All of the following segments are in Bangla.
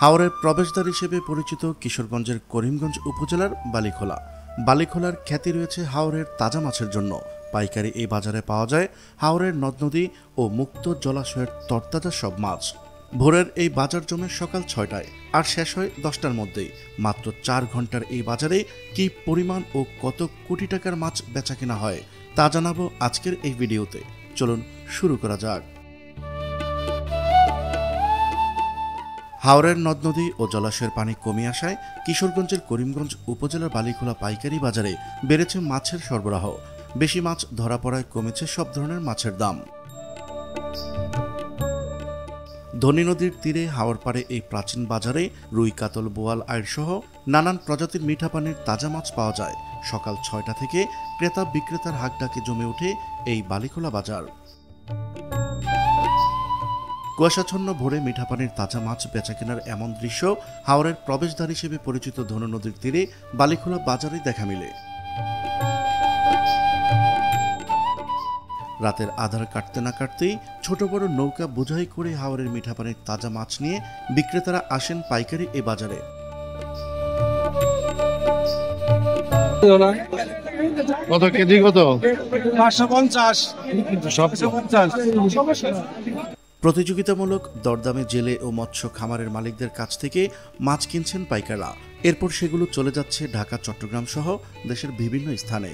হাওরের প্রবেশদ্বার হিসেবে পরিচিত কিশোরগঞ্জের করিমগঞ্জ উপজেলার বালিখোলা। বালিখোলার খ্যাতি রয়েছে হাওরের তাজা মাছের জন্য। পাইকারি এই বাজারে পাওয়া যায় হাওরের নদ নদী ও মুক্ত জলাশয়ের তরতাজা সব মাছ। ভোরের এই বাজার জমে সকাল ৬টায় আর শেষ হয় ১০টার মধ্যেই। মাত্র ৪ ঘন্টার এই বাজারে কি পরিমাণ ও কত কোটি টাকার মাছ বেচা কেনা হয় তা জানাবো আজকের এই ভিডিওতে। চলুন শুরু করা যাক। হাওরের নদ নদী ও জলাশয়ের পানি কমে আসায় কিশোরগঞ্জের করিমগঞ্জ উপজেলার বালিখোলা পাইকারি বাজারে বেড়েছে মাছের সরবরাহ। বেশি মাছ ধরা পড়ায় কমেছে সব ধরনের মাছের দাম। ধনী নদীর তীরে হাওর পাড়ে এই প্রাচীন বাজারে রুই, কাতল, বোয়াল, আইড় সহ নানান প্রজাতির মিঠা পানির তাজা মাছ পাওয়া যায়। সকাল ৬টা থেকে ক্রেতা বিক্রেতার হাঁকডাকে জমে ওঠে এই বালিখোলা বাজার। কুয়াশাচ্ছন্ন ভোরে মিঠা পানির তাজা মাছ বেচা কেনার এমন দৃশ্য হাওরের প্রবেশদ্বার হিসেবে পরিচিত ধনু নদীর তীরে বালিখোলা বাজারে দেখা মিলে। রাতের আধার কাটতে না কাটতেই ছোট বড় নৌকা বোঝাই করে হাওরের মিঠা পানির তাজা মাছ নিয়ে বিক্রেতারা আসেন পাইকারি এ বাজারে। কত কেজি? কত? 550। প্রতিযোগিতামূলক দরদামে জেলে ও মৎস্য খামারের মালিকদের কাছ থেকে মাছ কিনছেন পাইকাররা। এরপর সেগুলো চলে যাচ্ছে ঢাকা, চট্টগ্রাম সহ দেশের বিভিন্ন স্থানে।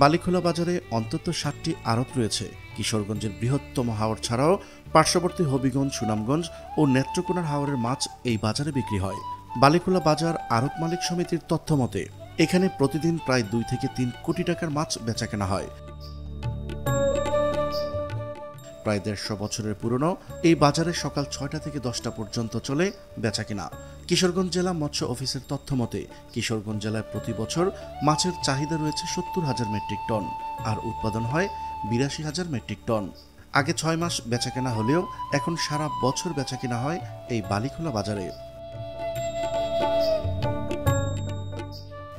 বালিখোলা বাজারে অন্তত 7টি আড়ত রয়েছে। কিশোরগঞ্জের বৃহত্তম হাওর ছাড়াও পার্শ্ববর্তী হবিগঞ্জ, সুনামগঞ্জ ও নেত্রকোনার হাওরের মাছ এই বাজারে বিক্রি হয়। বালিখোলা বাজার আড়ত মালিক সমিতির তথ্য মতে এখানে প্রতিদিন প্রায় 2 থেকে 3 কোটি টাকার মাছ বেচাকেনা হয়। প্রায় 150 বছরের পুরনো এই বাজারে সকাল 6টা থেকে 10টা পর্যন্ত চলে বেচাকেনা। কিশোরগঞ্জ জেলা মৎস্য অফিসের তথ্য মতে কিশোরগঞ্জ জেলায় প্রতি বছর মাছের চাহিদা রয়েছে 70,000 মেট্রিক টন আর উৎপাদন হয় 82,000 মেট্রিক টন। আগে 6 মাস বেচাকেনা হলেও এখন সারা বছর বেচাকেনা হয় এই বালিখোলা বাজারে।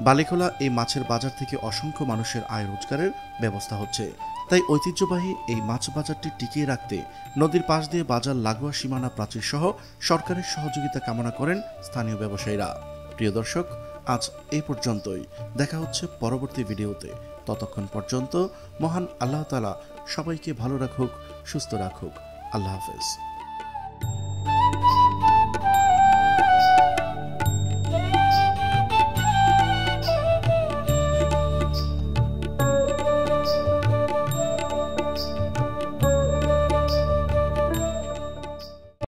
বালিখোলা এই মাছের বাজার থেকে অসংখ্য মানুষের আয় রোজগারের ব্যবস্থা হচ্ছে। তাই ঐতিহ্যবাহী এই মাছ বাজারটি টিকিয়ে রাখতে নদীর পাশ দিয়ে বাজার লাগোয়া সীমানা প্রাচীর সহ সরকারের সহযোগিতা কামনা করেন স্থানীয় ব্যবসায়ীরা। প্রিয় দর্শক, আজ এই পর্যন্তই। দেখা হচ্ছে পরবর্তী ভিডিওতে। ততক্ষণ পর্যন্ত মহান আল্লাহ তাআলা সবাইকে ভালো রাখুক, সুস্থ রাখুক। আল্লাহ হাফেজ।